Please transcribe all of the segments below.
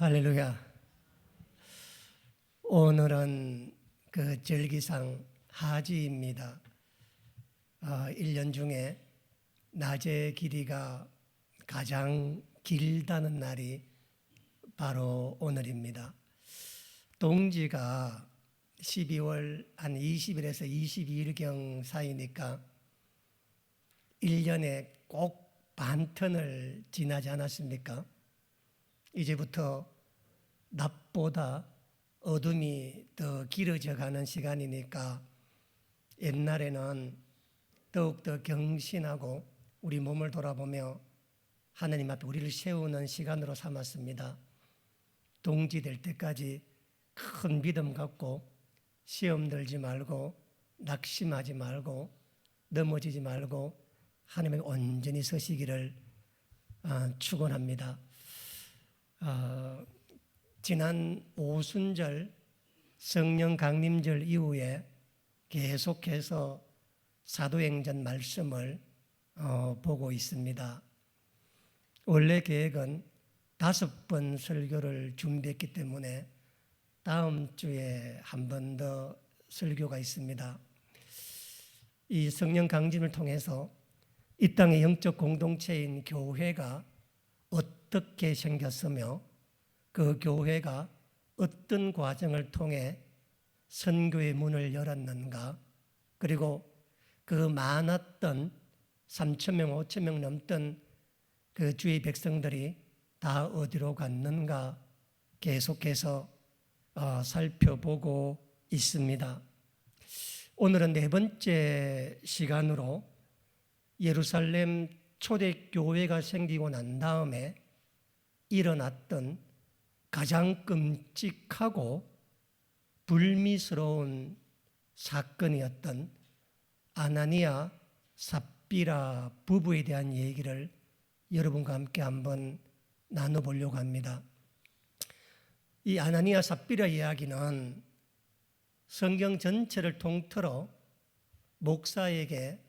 할렐루야. 오늘은 그 절기상 하지입니다. 1년 중에 낮의 길이가 가장 길다는 날이 바로 오늘입니다. 동지가 12월 한 20일에서 22일경 사이니까 1년에 꼭 반턴을 지나지 않았습니까? 이제부터 낮보다 어둠이 더 길어져 가는 시간이니까 옛날에는 더욱더 경신하고 우리 몸을 돌아보며 하나님 앞에 우리를 세우는 시간으로 삼았습니다. 동지될 때까지 큰 믿음 갖고 시험 들지 말고 낙심하지 말고 넘어지지 말고 하나님께 온전히 서시기를 축원합니다. 지난 오순절 성령 강림절 이후에 계속해서 사도행전 말씀을 보고 있습니다. 원래 계획은 5번 설교를 준비했기 때문에 다음 주에 한 번 더 설교가 있습니다. 이 성령 강림을 통해서 이 땅의 영적 공동체인 교회가 어떻게 생겼으며 그 교회가 어떤 과정을 통해 선교의 문을 열었는가, 그리고 그 많았던 3,000명, 5,000명 넘던 그 주의 백성들이 다 어디로 갔는가 계속해서 살펴보고 있습니다. 오늘은 4번째 시간으로 예루살렘 초대교회가 생기고 난 다음에 일어났던 가장 끔찍하고 불미스러운 사건이었던 아나니아 삽비라 부부에 대한 얘기를 여러분과 함께 한번 나눠보려고 합니다. 이 아나니아 삽비라 이야기는 성경 전체를 통틀어 목사에게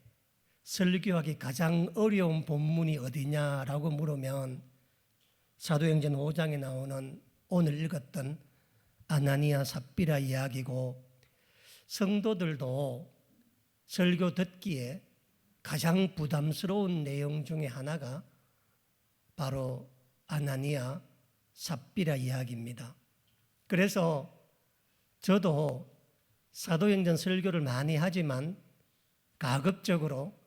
설교하기 가장 어려운 본문이 어디냐라고 물으면 사도행전 5장에 나오는 오늘 읽었던 아나니아 삽비라 이야기고, 성도들도 설교 듣기에 가장 부담스러운 내용 중에 하나가 바로 아나니아 삽비라 이야기입니다. 그래서 저도 사도행전 설교를 많이 하지만 가급적으로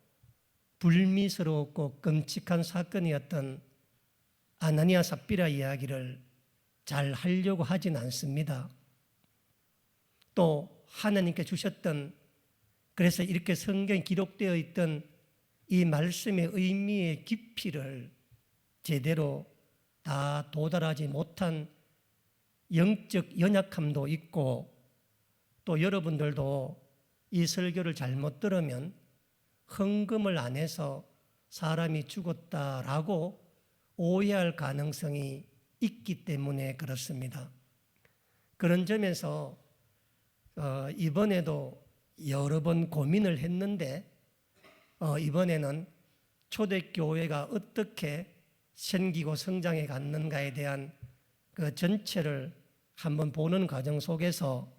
불미스럽고 끔찍한 사건이었던 아나니아 삽비라 이야기를 잘 하려고 하진 않습니다. 또 하나님께 주셨던, 그래서 이렇게 성경에 기록되어 있던 이 말씀의 의미의 깊이를 제대로 다 도달하지 못한 영적 연약함도 있고, 또 여러분들도 이 설교를 잘못 들으면 헌금을 안 해서 사람이 죽었다라고 오해할 가능성이 있기 때문에 그렇습니다. 그런 점에서 이번에도 여러 번 고민을 했는데 이번에는 초대교회가 어떻게 생기고 성장해 갔는가에 대한 그 전체를 한번 보는 과정 속에서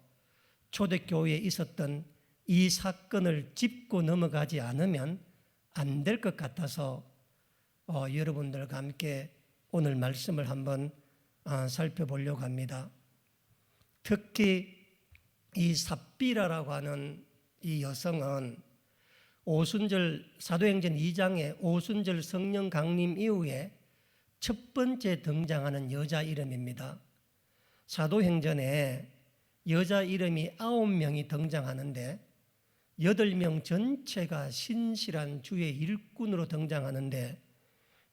초대교회에 있었던 이 사건을 짚고 넘어가지 않으면 안 될 것 같아서 여러분들과 함께 오늘 말씀을 한번 살펴보려고 합니다. 특히 이 삽비라라고 하는 이 여성은 사도행전 2장의 오순절 성령 강림 이후에 첫 번째 등장하는 여자 이름입니다. 사도행전에 여자 이름이 9명이 등장하는데 8명 전체가 신실한 주의 일꾼으로 등장하는데,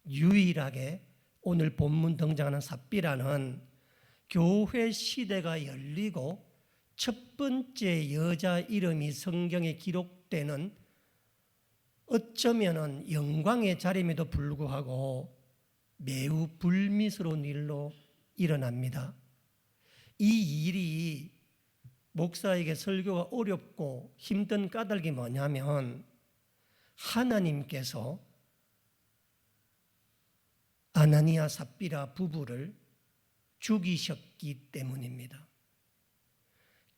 유일하게 오늘 본문 등장하는 삽비라는 교회 시대가 열리고 첫 번째 여자 이름이 성경에 기록되는, 어쩌면 영광의 자리임에도 불구하고 매우 불미스러운 일로 일어납니다. 이 일이 목사에게 설교가 어렵고 힘든 까닭이 뭐냐면, 하나님께서 아나니아 삽비라 부부를 죽이셨기 때문입니다.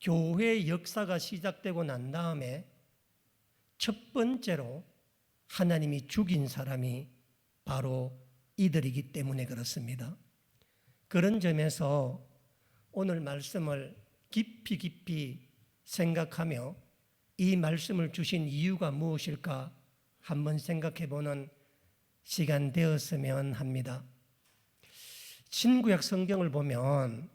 교회의 역사가 시작되고 난 다음에 첫 번째로 하나님이 죽인 사람이 바로 이들이기 때문에 그렇습니다. 그런 점에서 오늘 말씀을 깊이 생각하며 이 말씀을 주신 이유가 무엇일까 한번 생각해 보는 시간 되었으면 합니다. 신구약 성경을 보면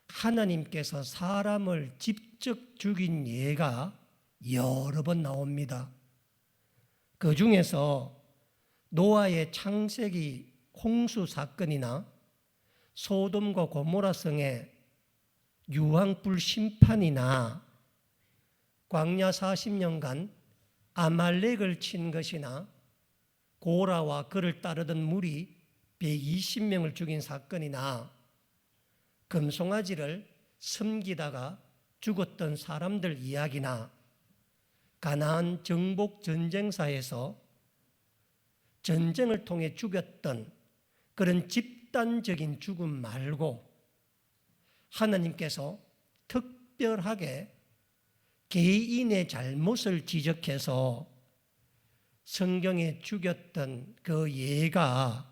하나님께서 사람을 직접 죽인 예가 여러 번 나옵니다. 그 중에서 노아의 창세기 홍수 사건이나 소돔과 고모라 성의 유황불 심판이나 광야 40년간 아말렉을 친 것이나 고라와 그를 따르던 무리 120명을 죽인 사건이나 금송아지를 섬기다가 죽었던 사람들 이야기나 가나안 정복 전쟁사에서 전쟁을 통해 죽였던 그런 집단적인 죽음 말고 하나님께서 특별하게 개인의 잘못을 지적해서 성경에 죽였던 그 예가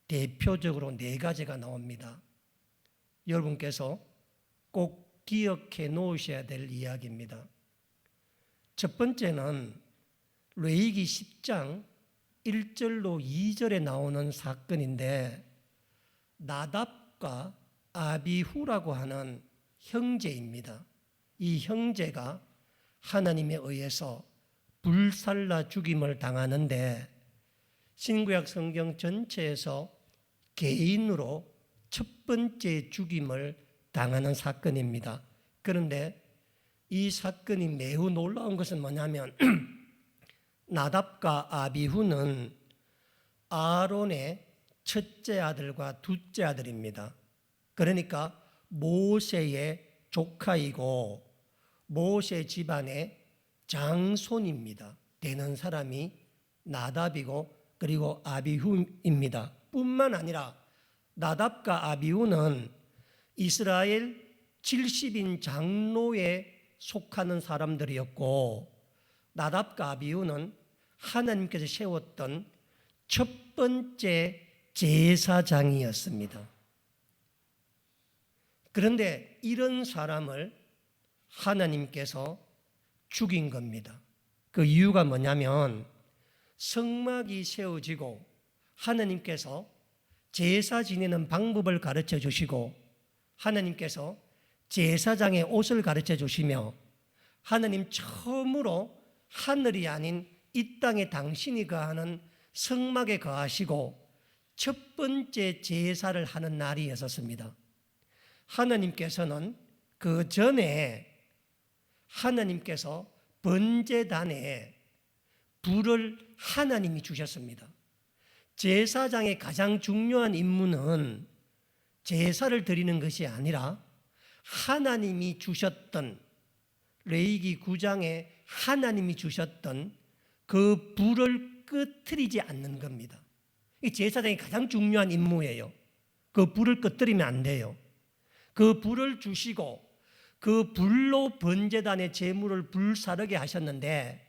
대표적으로 4가지가 나옵니다. 여러분께서 꼭 기억해 놓으셔야 될 이야기입니다. 첫 번째는 레위기 10장 1절로 2절에 나오는 사건인데 나답과 아비후라고 하는 형제입니다. 이 형제가 하나님에 의해서 불살라 죽임을 당하는데 신구약 성경 전체에서 개인으로 첫 번째 죽임을 당하는 사건입니다. 그런데 이 사건이 매우 놀라운 것은 뭐냐면 나답과 아비후는 아론의 첫째 아들과 둘째 아들입니다. 그러니까 모세의 조카이고 모세 집안의 장손입니다. 되는 사람이 나답이고 그리고 아비후입니다. 뿐만 아니라 나답과 아비후는 이스라엘 70인 장로에 속하는 사람들이었고 나답과 아비후는 하나님께서 세웠던 첫 번째 제사장이었습니다. 그런데 이런 사람을 하나님께서 죽인 겁니다. 그 이유가 뭐냐면 성막이 세워지고 하나님께서 제사 지내는 방법을 가르쳐 주시고 하나님께서 제사장의 옷을 가르쳐 주시며 하나님 처음으로 하늘이 아닌 이 땅에 당신이 거하는 성막에 거하시고 첫 번째 제사를 하는 날이었습니다. 하나님께서는 그 전에 하나님께서 번제단에 불을 하나님이 주셨습니다. 제사장의 가장 중요한 임무는 제사를 드리는 것이 아니라 하나님이 주셨던 레위기 9장에 하나님이 주셨던 그 불을 끄트리지 않는 겁니다. 이 제사장의 가장 중요한 임무예요. 그 불을 끄트리면 안 돼요. 그 불을 주시고 그 불로 번제단의 제물을 불사르게 하셨는데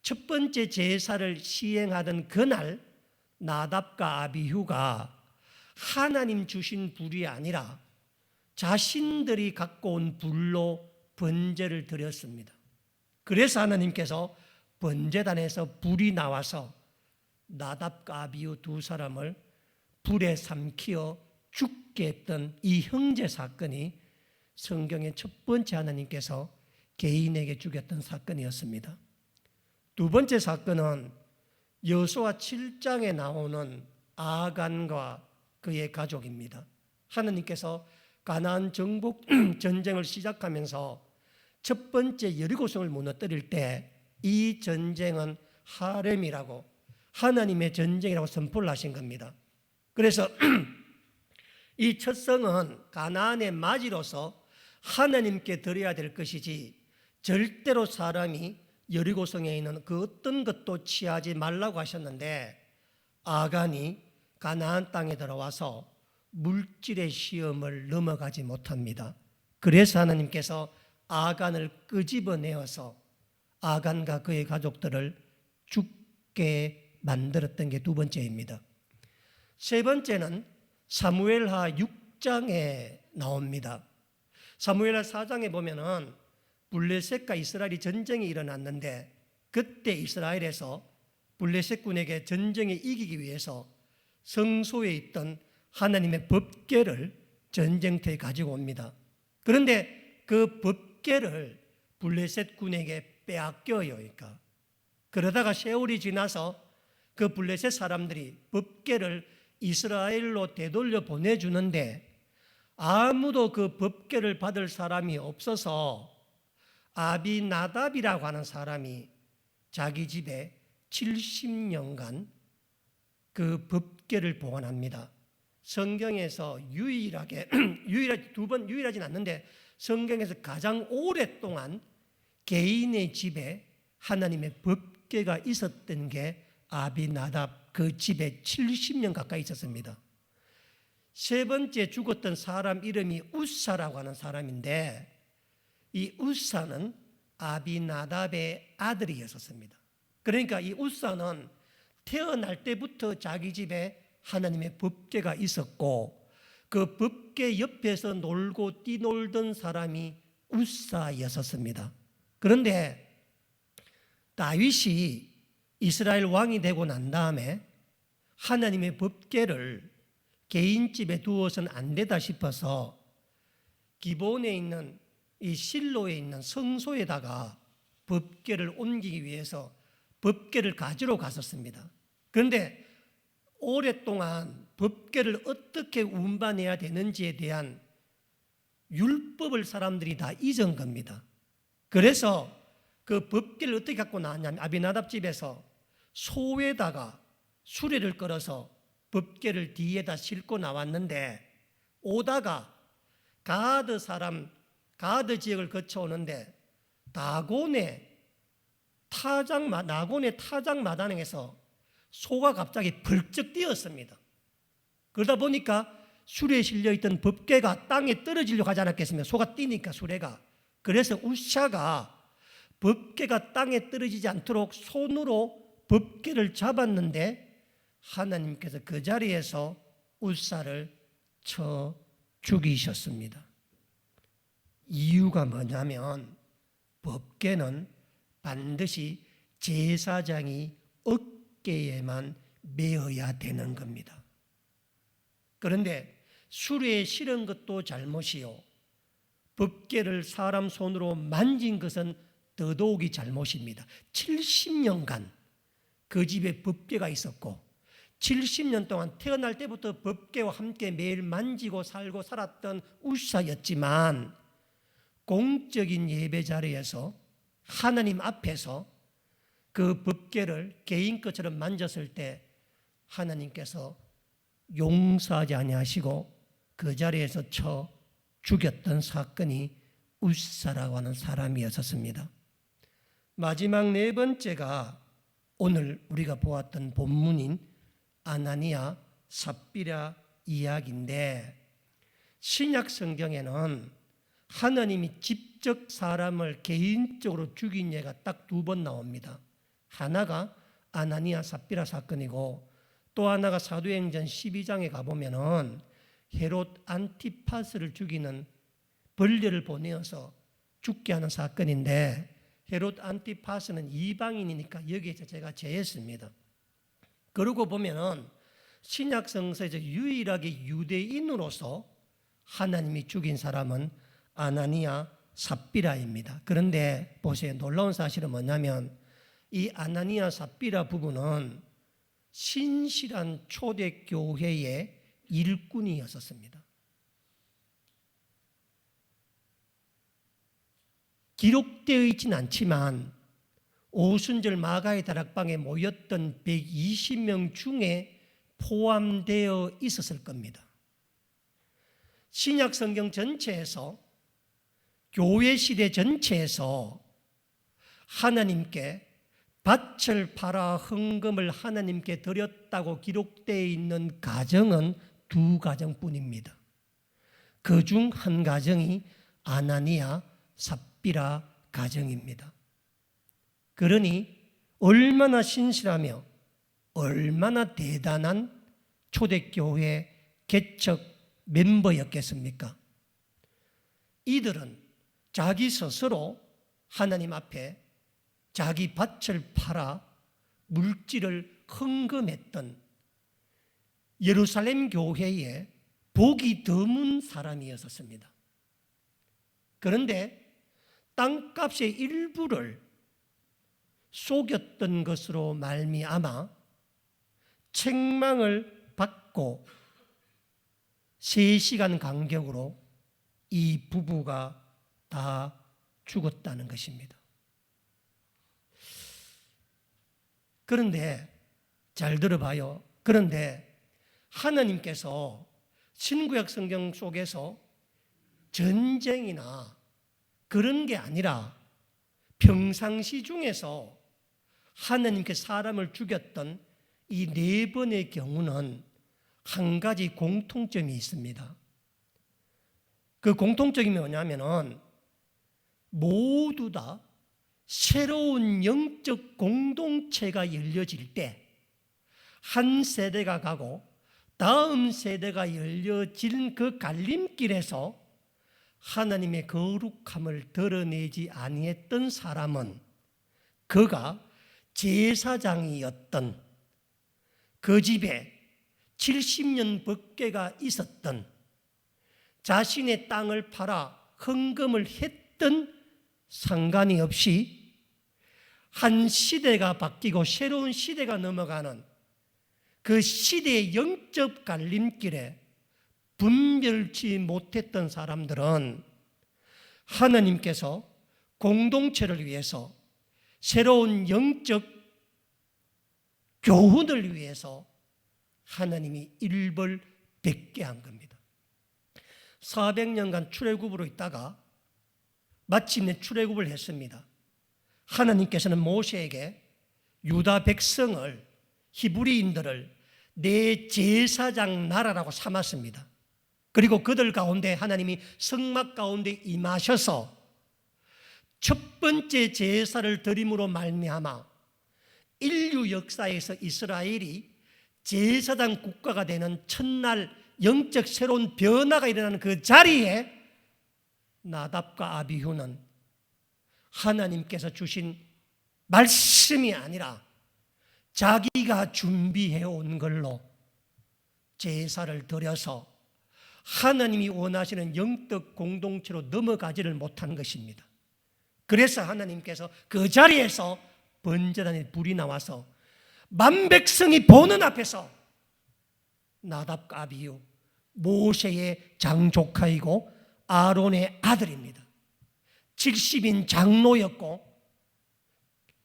첫 번째 제사를 시행하던 그날 나답과 아비후가 하나님 주신 불이 아니라 자신들이 갖고 온 불로 번제를 드렸습니다. 그래서 하나님께서 번제단에서 불이 나와서 나답과 아비후 두 사람을 불에 삼키어 죽게 했던 이 형제 사건이 성경의 첫 번째 하나님께서 개인에게 죽였던 사건이었습니다. 두 번째 사건은 여호수아 7장에 나오는 아간과 그의 가족입니다. 하나님께서 가나안 정복 전쟁을 시작하면서 첫 번째 여리고성을 무너뜨릴 때 이 전쟁은 하렘이라고 하나님의 전쟁이라고 선포를 하신 겁니다. 그래서 이 첫 성은 가나안의 맞이로서 하나님께 드려야 될 것이지 절대로 사람이 여리고성에 있는 그 어떤 것도 취하지 말라고 하셨는데 아간이 가나안 땅에 들어와서 물질의 시험을 넘어가지 못합니다. 그래서 하나님께서 아간을 끄집어내어서 아간과 그의 가족들을 죽게 만들었던 게 두 번째입니다. 세 번째는 사무엘하 6장에 나옵니다. 사무엘하 4장에 보면은 블레셋과 이스라엘이 전쟁이 일어났는데 그때 이스라엘에서 블레셋군에게 전쟁에 이기기 위해서 성소에 있던 하나님의 법궤를 전쟁터에 가지고 옵니다. 그런데 그 법궤를 블레셋군에게 빼앗겨요. 그러다가 세월이 지나서 그 블레셋 사람들이 법궤를 이스라엘로 되돌려 보내주는데 아무도 그 법궤를 받을 사람이 없어서 아비나답이라고 하는 사람이 자기 집에 70년간 그 법궤를 보관합니다. 성경에서 유일하게 두 번 유일하진 않는데 성경에서 가장 오랫동안 개인의 집에 하나님의 법궤가 있었던 게 아비나답 그 집에 70년 가까이 있었습니다. 세 번째 죽었던 사람 이름이 우사라고 하는 사람인데 이 우사는 아비나답의 아들이었습니다. 그러니까 이 우사는 태어날 때부터 자기 집에 하나님의 법궤가 있었고 그 법궤 옆에서 놀고 뛰놀던 사람이 우사였었습니다. 그런데 다윗이 이스라엘 왕이 되고 난 다음에 하나님의 법궤를 개인 집에 두어서는 안 되다 싶어서 기본에 있는 이 실로에 있는 성소에다가 법궤를 옮기기 위해서 법궤를 가지러 갔었습니다. 그런데 오랫동안 법궤를 어떻게 운반해야 되는지에 대한 율법을 사람들이 다 잊은 겁니다. 그래서 그 법궤를 어떻게 갖고 나왔냐면 아비나답 집에서 소에다가 수레를 끌어서 법궤를 뒤에다 싣고 나왔는데 오다가 가드 지역을 거쳐오는데 나곤의 타작 마당에서 소가 갑자기 벌쩍 뛰었습니다. 그러다 보니까 수레에 실려있던 법궤가 땅에 떨어지려고 하지 않았겠습니까? 소가 뛰니까 수레가. 그래서 우샤가 법궤가 땅에 떨어지지 않도록 손으로 법궤를 잡았는데 하나님께서 그 자리에서 우사를 쳐 죽이셨습니다. 이유가 뭐냐면 법궤는 반드시 제사장이 어깨에만 메어야 되는 겁니다. 그런데 수레에 실은 것도 잘못이요, 법궤를 사람 손으로 만진 것은 더더욱이 잘못입니다. 70년간 그 집에 법궤가 있었고 70년 동안 태어날 때부터 법궤와 함께 매일 만지고 살고 살았던 우사였지만 공적인 예배 자리에서 하나님 앞에서 그 법궤를 개인 것처럼 만졌을 때 하나님께서 용서하지 아니하시고 그 자리에서 쳐 죽였던 사건이 우사라고 하는 사람이었습니다. 마지막 네 번째가 오늘 우리가 보았던 본문인 아나니아 삽비라 이야기인데 신약 성경에는 하나님이 직접 사람을 개인적으로 죽인 예가 딱 두 번 나옵니다. 하나가 아나니아 삽비라 사건이고 또 하나가 사도행전 12장에 가보면은 헤롯 안티파스를 죽이는 벌레를 보내어서 죽게 하는 사건인데 헤롯 안티파스는 이방인이니까 여기에서 제가 제했습니다. 그러고 보면은 신약 성서에서 유일하게 유대인으로서 하나님이 죽인 사람은 아나니아 삽비라입니다. 그런데 보세요, 놀라운 사실은 뭐냐면 이 아나니아 삽비라 부부는 신실한 초대교회의 일꾼이었습니다. 기록되어 있지는 않지만 오순절 마가의 다락방에 모였던 120명 중에 포함되어 있었을 겁니다. 신약 성경 전체에서 교회 시대 전체에서 하나님께 밭을 팔아 헌금을 하나님께 드렸다고 기록되어 있는 가정은 두 가정뿐입니다. 그 중 한 가정이 아나니아 삽비라 가정입니다. 그러니 얼마나 신실하며 얼마나 대단한 초대교회 개척 멤버였겠습니까? 이들은 자기 스스로 하나님 앞에 자기 밭을 팔아 물질을 헌금했던 예루살렘 교회에 복이 드문 사람이었습니다. 그런데 땅값의 일부를 속였던 것으로 말미암아 책망을 받고 3시간 간격으로 이 부부가 다 죽었다는 것입니다. 그런데 잘 들어봐요. 그런데 하나님께서 신구약 성경 속에서 전쟁이나 그런 게 아니라 평상시 중에서 하나님께 사람을 죽였던 이 4번의 경우는 한 가지 공통점이 있습니다. 그 공통점이 뭐냐면은 모두 다 새로운 영적 공동체가 열려질 때 한 세대가 가고 다음 세대가 열려진 그 갈림길에서 하나님의 거룩함을 드러내지 아니했던 사람은 그가 제사장이었던, 그 집에 70년 법궤가 있었던, 자신의 땅을 팔아 헌금을 했던 상관이 없이 한 시대가 바뀌고 새로운 시대가 넘어가는 그 시대의 영적 갈림길에 분별치 못했던 사람들은 하나님께서 공동체를 위해서 새로운 영적 교훈을 위해서 하나님이 일벌백계 한 겁니다. 400년간 출애굽으로 있다가 마침내 출애굽을 했습니다. 하나님께서는 모세에게 유다 백성을, 히브리인들을 내 제사장 나라라고 삼았습니다. 그리고 그들 가운데 하나님이 성막 가운데 임하셔서 첫 번째 제사를 드림으로 말미암아 인류 역사에서 이스라엘이 제사장 국가가 되는 첫날 영적 새로운 변화가 일어나는 그 자리에 나답과 아비후는 하나님께서 주신 말씀이 아니라 자기가 준비해 온 걸로 제사를 드려서 하나님이 원하시는 영적 공동체로 넘어가지를 못한 것입니다. 그래서 하나님께서 그 자리에서 번제단에 불이 나와서 만백성이 보는 앞에서 나답과 아비후, 모세의 장조카이고 아론의 아들입니다. 70인 장로였고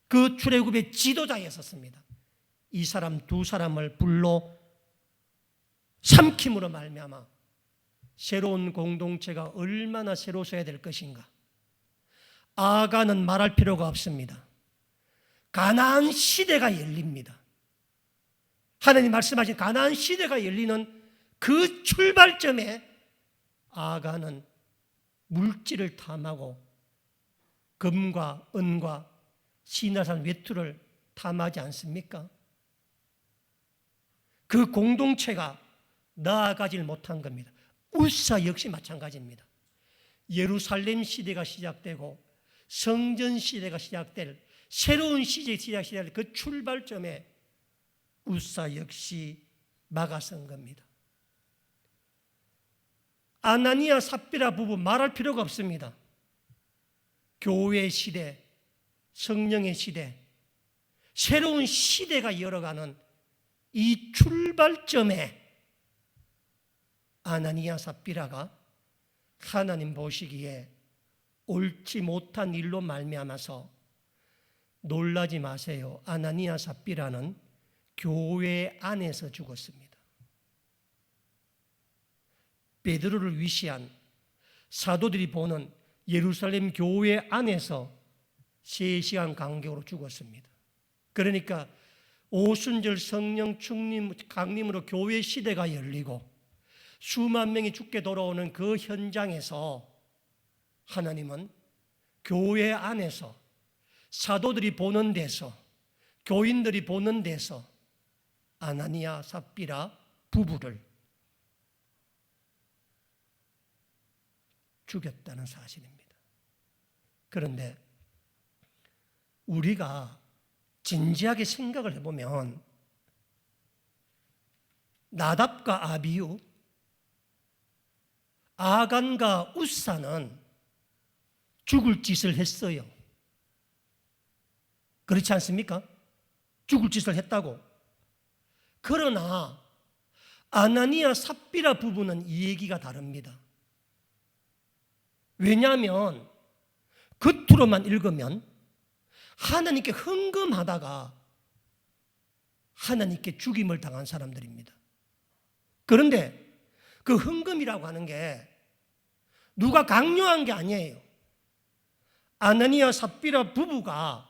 그 출애굽의 지도자였었습니다. 이 사람 두 사람을 불러 삼킴으로 말미암아 새로운 공동체가 얼마나 새로워져야 될 것인가. 아가는 말할 필요가 없습니다. 가나안 시대가 열립니다. 하나님 말씀하신 가나안 시대가 열리는 그 출발점에 아가는 물질을 탐하고 금과 은과 시나산 외투를 탐하지 않습니까? 그 공동체가 나아가질 못한 겁니다. 우사 역시 마찬가지입니다. 예루살렘 시대가 시작되고 성전 시대가 시작될 새로운 시대가 시작될 그 출발점에 우사 역시 막아선 겁니다. 아나니아 삽비라 부부 말할 필요가 없습니다. 교회 시대, 성령의 시대, 새로운 시대가 열어가는 이 출발점에 아나니아 삽비라가 하나님 보시기에 옳지 못한 일로 말미암아서 놀라지 마세요. 아나니아 삽비라는 교회 안에서 죽었습니다. 베드로를 위시한 사도들이 보는 예루살렘 교회 안에서 3시간 간격으로 죽었습니다. 그러니까 오순절 성령 강림으로 교회 시대가 열리고 수만 명이 죽게 돌아오는 그 현장에서 하나님은 교회 안에서, 사도들이 보는 데서, 교인들이 보는 데서 아나니아 삽비라 부부를 죽였다는 사실입니다. 그런데 우리가 진지하게 생각을 해보면 나답과 아비후, 아간과 웃사는 죽을 짓을 했어요. 그렇지 않습니까? 죽을 짓을 했다고. 그러나 아나니아 삽비라 부부는 이 얘기가 다릅니다. 왜냐하면 겉으로만 읽으면 하나님께 헌금하다가 하나님께 죽임을 당한 사람들입니다. 그런데 그 헌금이라고 하는 게 누가 강요한 게 아니에요. 아나니아 삽비라 부부가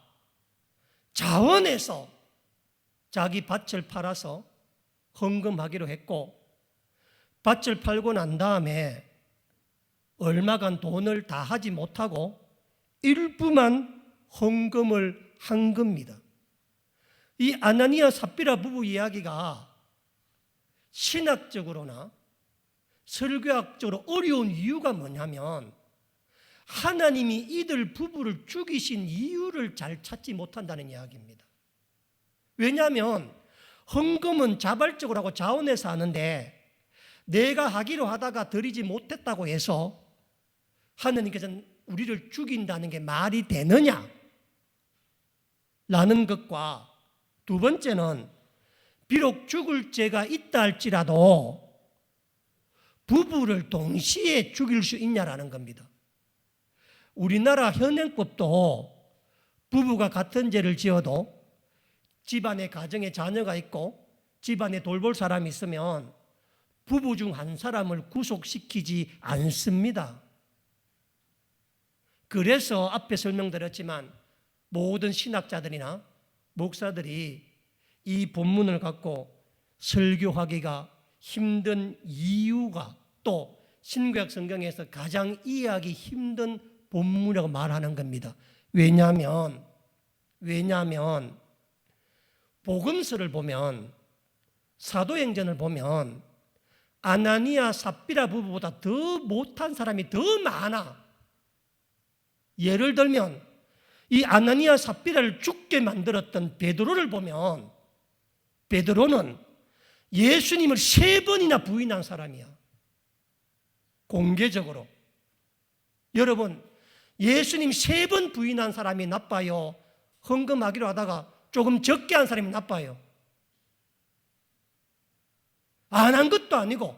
자원해서 자기 밭을 팔아서 헌금하기로 했고, 밭을 팔고 난 다음에 얼마간 돈을 다 하지 못하고 일부만 헌금을 한 겁니다. 이 아나니아 삽비라 부부 이야기가 신학적으로나 설교학적으로 어려운 이유가 뭐냐면 하나님이 이들 부부를 죽이신 이유를 잘 찾지 못한다는 이야기입니다. 왜냐하면 헌금은 자발적으로 하고 자원해서 하는데 내가 하기로 하다가 드리지 못했다고 해서 하나님께서는 우리를 죽인다는 게 말이 되느냐? 라는 것과 두 번째는 비록 죽을 죄가 있다 할지라도 부부를 동시에 죽일 수 있냐라는 겁니다. 우리나라 현행법도 부부가 같은 죄를 지어도 집안에 가정에 자녀가 있고 집안에 돌볼 사람이 있으면 부부 중 한 사람을 구속시키지 않습니다. 그래서 앞에 설명드렸지만 모든 신학자들이나 목사들이 이 본문을 갖고 설교하기가 힘든 이유가 또 신구약 성경에서 가장 이해하기 힘든 본문이라고 말하는 겁니다. 왜냐하면 복음서를 보면, 사도행전을 보면 아나니아 삽비라 부부보다 더 못한 사람이 더 많아. 예를 들면 이 아나니아 삽비라를 죽게 만들었던 베드로를 보면 베드로는 예수님을 3번이나 부인한 사람이야. 공개적으로. 여러분, 예수님 3번 부인한 사람이 나빠요? 헌금하기로 하다가 조금 적게 한 사람이 나빠요? 안 한 것도 아니고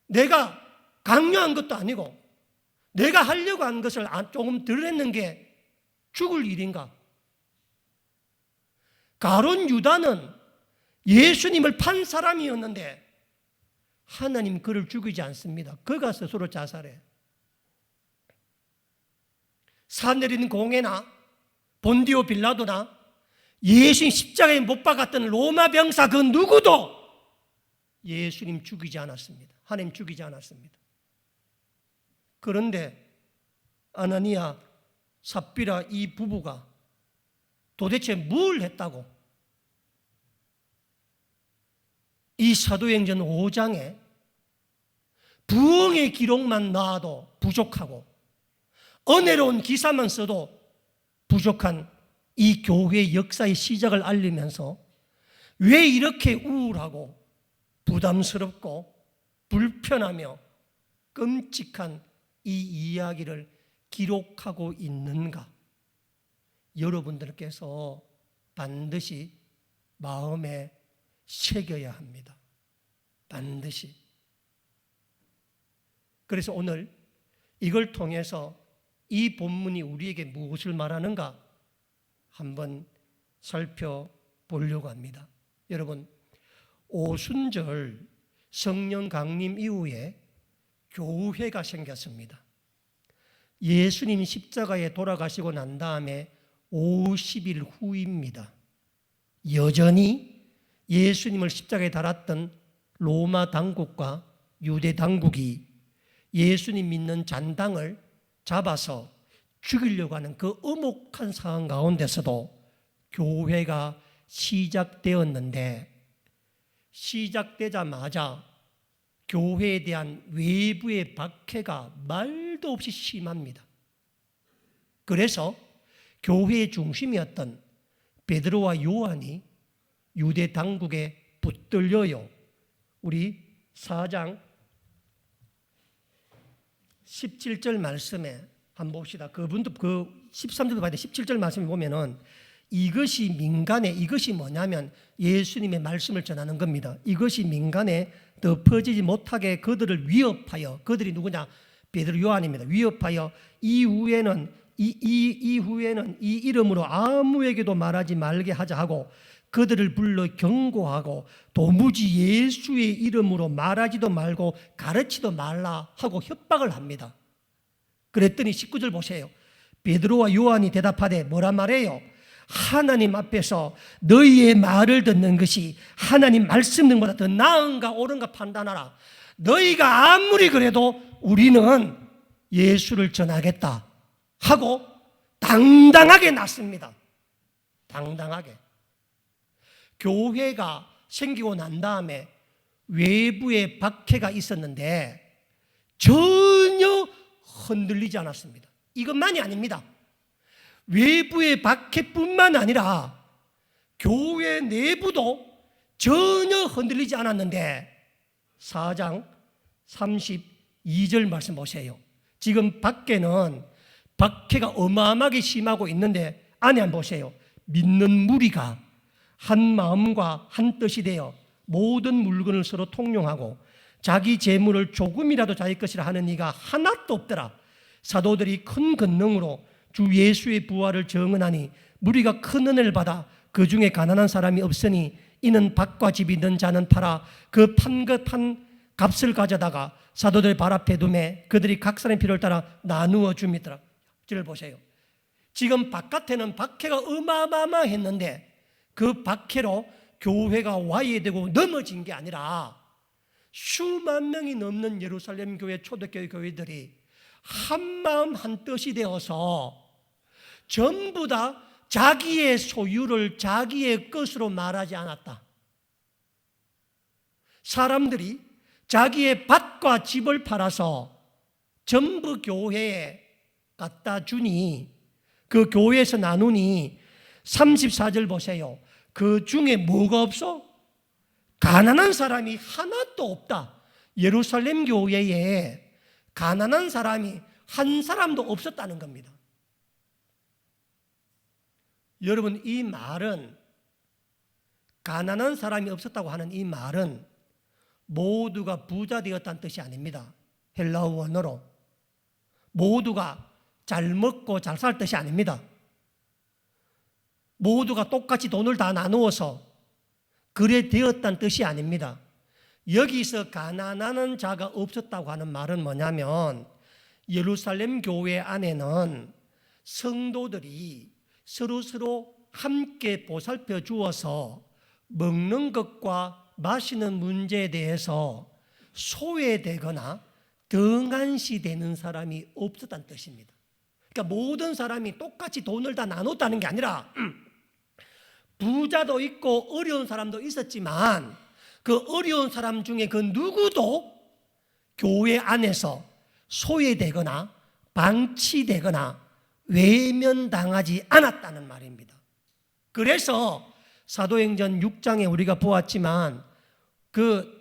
내가 강요한 것도 아니고 내가 하려고 한 것을 조금 덜 했는 게 죽을 일인가? 가룟 유다는 예수님을 판 사람이었는데 하나님 그를 죽이지 않습니다. 그가 스스로 자살해. 산 내리는 공회나 본디오 빌라도나 예수님 십자가에 못 박았던 로마 병사 그 누구도 예수님 죽이지 않았습니다. 하나님 죽이지 않았습니다. 그런데 아나니아 삽비라 이 부부가 도대체 뭘 했다고? 이 사도행전 5장에 부흥의 기록만 나와도 부족하고 은혜로운 기사만 써도 부족한 이 교회의 역사의 시작을 알리면서 왜 이렇게 우울하고 부담스럽고 불편하며 끔찍한 이 이야기를 기록하고 있는가? 여러분들께서 반드시 마음에 새겨야 합니다. 반드시. 그래서 오늘 이걸 통해서 이 본문이 우리에게 무엇을 말하는가 한번 살펴보려고 합니다. 여러분, 오순절 성령 강림 이후에 교회가 생겼습니다. 예수님 십자가에 돌아가시고 난 다음에 50일 후입니다. 여전히 예수님을 십자가에 달았던 로마 당국과 유대 당국이 예수님 믿는 잔당을 잡아서 죽이려고 하는 그 엄혹한 상황 가운데서도 교회가 시작되었는데, 시작되자마자 교회에 대한 외부의 박해가 말도 없이 심합니다. 그래서 교회의 중심이었던 베드로와 요한이 유대 당국에 붙들려요. 우리 4장 17절 말씀에 한번 봅시다. 그분도 그 13절도 봐야 돼. 17절 말씀에 보면은 이것이 민간에, 이것이 뭐냐면 예수님의 말씀을 전하는 겁니다. 이것이 민간에 더 퍼지지 못하게 그들을 위협하여, 그들이 누구냐? 베드로 요한입니다. 위협하여 이후에는 이 이름으로 아무에게도 말하지 말게 하자 하고 그들을 불러 경고하고 도무지 예수의 이름으로 말하지도 말고 가르치도 말라 하고 협박을 합니다. 그랬더니 19절 보세요. 베드로와 요한이 대답하되 뭐라 말해요? 하나님 앞에서 너희의 말을 듣는 것이 하나님 말씀 등보다 더 나은가 옳은가 판단하라. 너희가 아무리 그래도 우리는 예수를 전하겠다 하고 당당하게 났습니다. 당당하게. 교회가 생기고 난 다음에 외부의 박해가 있었는데 전혀 흔들리지 않았습니다. 이것만이 아닙니다. 외부의 박해뿐만 아니라 교회 내부도 전혀 흔들리지 않았는데 4장 32절 말씀 보세요. 지금 밖에는 박해가 어마어마하게 심하고 있는데 안에 한번 보세요. 믿는 무리가 한 마음과 한 뜻이 되어 모든 물건을 서로 통용하고 자기 재물을 조금이라도 자기 것이라 하는 이가 하나도 없더라. 사도들이 큰 권능으로 주 예수의 부활을 증언하니 무리가 큰 은혜를 받아 그 중에 가난한 사람이 없으니 이는 밭과 집이 있는 자는 팔아 그 판 값을 가져다가 사도들 발 앞에 두매 그들이 각 사람의 필요를 따라 나누어 줍니다. 를 보세요. 지금 바깥에는 박해가 어마어마했는데 그 박해로 교회가 와해되고 넘어진 게 아니라 수만 명이 넘는 예루살렘 교회 초대교회 교회들이 한마음 한뜻이 되어서 전부 다 자기의 소유를 자기의 것으로 말하지 않았다. 사람들이 자기의 밭과 집을 팔아서 전부 교회에 갖다 주니 그 교회에서 나누니 34절 보세요. 그 중에 뭐가 없어? 가난한 사람이 하나도 없다. 예루살렘 교회에 가난한 사람이 한 사람도 없었다는 겁니다. 여러분, 이 말은, 가난한 사람이 없었다고 하는 이 말은 모두가 부자 되었다는 뜻이 아닙니다. 헬라어 원어로 모두가 잘 먹고 잘 살 뜻이 아닙니다. 모두가 똑같이 돈을 다 나누어서 그래 되었다는 뜻이 아닙니다. 여기서 가난한 자가 없었다고 하는 말은 뭐냐면 예루살렘 교회 안에는 성도들이 서로 함께 보살펴 주어서 먹는 것과 마시는 문제에 대해서 소외되거나 등한시되는 사람이 없었다는 뜻입니다. 그러니까 모든 사람이 똑같이 돈을 다 나눴다는 게 아니라 부자도 있고 어려운 사람도 있었지만 그 어려운 사람 중에 그 누구도 교회 안에서 소외되거나 방치되거나 외면당하지 않았다는 말입니다. 그래서 사도행전 6장에 우리가 보았지만 그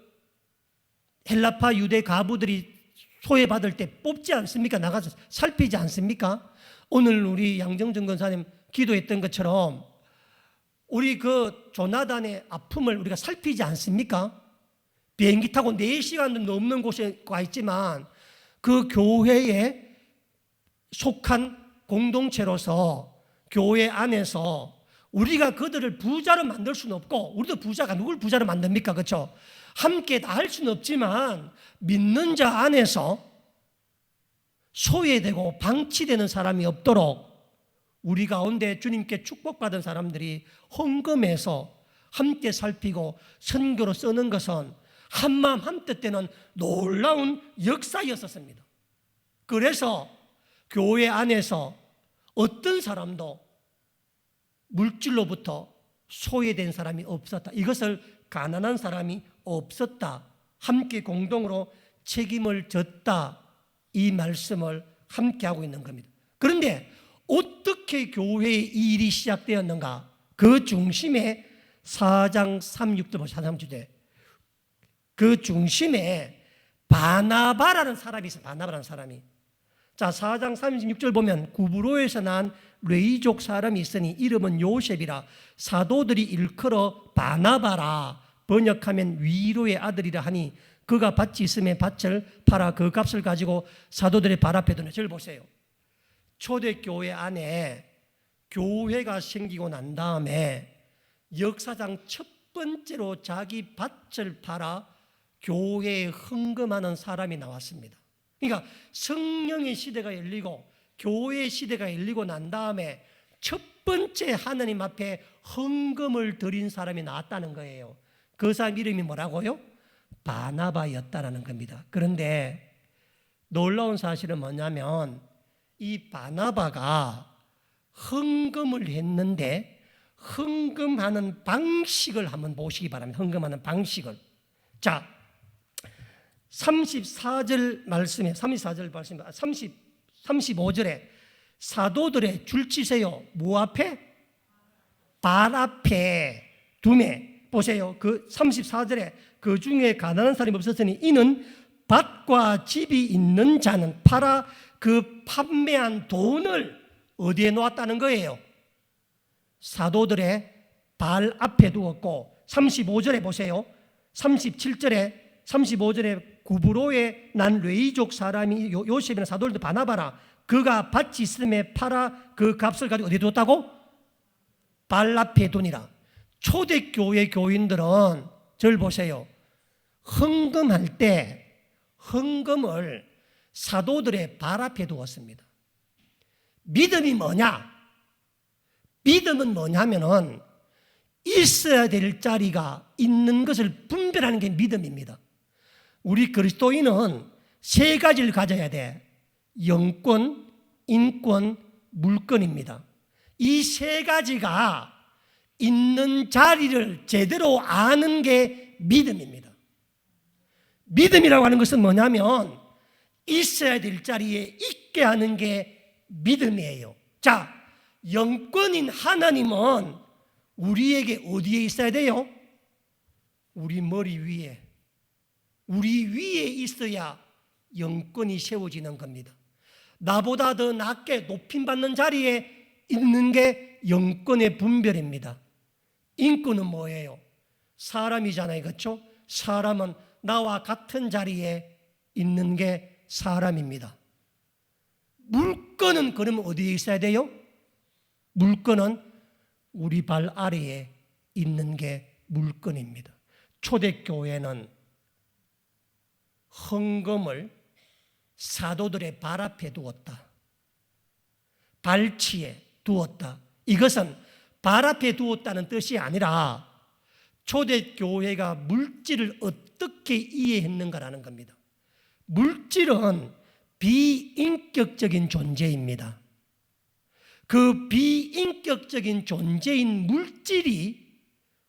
헬라파 유대 가부들이 소외받을 때 뽑지 않습니까? 나가서 살피지 않습니까? 오늘 우리 양정준 권사님 기도했던 것처럼 우리 그 조나단의 아픔을 우리가 살피지 않습니까? 비행기 타고 4시간도 넘는 곳에 가 있지만 그 교회에 속한 공동체로서 교회 안에서 우리가 그들을 부자로 만들 수는 없고 우리도 부자가 누굴 부자로 만듭니까? 그렇죠? 함께 다 할 수는 없지만 믿는 자 안에서 소외되고 방치되는 사람이 없도록 우리 가운데 주님께 축복받은 사람들이 헌금해서 함께 살피고 선교로 쓰는 것은 한마음 한뜻 되는 놀라운 역사였었습니다. 그래서 교회 안에서 어떤 사람도 물질로부터 소외된 사람이 없었다. 이것을 가난한 사람이 없었다. 함께 공동으로 책임을 졌다. 이 말씀을 함께 하고 있는 겁니다. 그런데 어떻게 교회의 이 일이 시작되었는가? 그 중심에 4장 36절 4장주제 그 중심에 바나바라는 사람이 있어요. 바나바라는 사람이. 자, 4장 36절 보면 구브로에서 난 레이족 사람이 있으니 이름은 요셉이라 사도들이 일컬어 바나바라 번역하면 위로의 아들이라 하니 그가 밭이 있음에 밭을 팔아 그 값을 가지고 사도들의 발 앞에 두네. 저를 보세요. 초대교회 안에 교회가 생기고 난 다음에 역사상 첫 번째로 자기 밭을 팔아 교회에 헌금하는 사람이 나왔습니다. 그러니까 성령의 시대가 열리고 교회의 시대가 열리고 난 다음에 첫 번째 하나님 앞에 헌금을 드린 사람이 나왔다는 거예요. 그 사람 이름이 뭐라고요? 바나바였다라는 겁니다. 그런데 놀라운 사실은 뭐냐면 이 바나바가 헌금을 했는데 헌금하는 방식을 한번 보시기 바랍니다. 헌금하는 방식을. 자, 34절 말씀에 35절에 사도들의 줄 치세요. 뭐 앞에? 발 앞에 두매. 보세요. 그 34절에 그 중에 가난한 사람이 없었으니 이는 밭과 집이 있는 자는 팔아 그 판매한 돈을 어디에 놓았다는 거예요? 사도들의 발 앞에 두었고 35절에 보세요. 35절에 구브로에 난 레이족 사람이 요셉이나 사도들도 바나바라 그가 밭이 있음에 팔아 그 값을 가지고 어디에 두었다고? 발 앞에 두니라. 초대교회 교인들은 저를 보세요. 헌금할 때 헌금을 사도들의 발 앞에 두었습니다. 믿음이 뭐냐? 믿음은 뭐냐면은 있어야 될 자리가 있는 것을 분별하는 게 믿음입니다. 우리 그리스도인은 세 가지를 가져야 돼. 영권, 인권, 물권입니다. 이 세 가지가 있는 자리를 제대로 아는 게 믿음입니다. 믿음이라고 하는 것은 뭐냐면 있어야 될 자리에 있게 하는 게 믿음이에요. 자, 영권인 하나님은 우리에게 어디에 있어야 돼요? 우리 머리 위에. 우리 위에 있어야 영권이 세워지는 겁니다. 나보다 더 낮게 높임받는 자리에 있는 게 영권의 분별입니다. 인권은 뭐예요? 사람이잖아요. 그렇죠? 사람은 나와 같은 자리에 있는 게 사람입니다. 물권은 그러면 어디에 있어야 돼요? 물권은 우리 발 아래에 있는 게 물권입니다. 초대교회는 헌금을 사도들의 발 앞에 두었다. 발치에 두었다. 이것은 발 앞에 두었다는 뜻이 아니라 초대교회가 물질을 어떻게 이해했는가라는 겁니다. 물질은 비인격적인 존재입니다. 그 비인격적인 존재인 물질이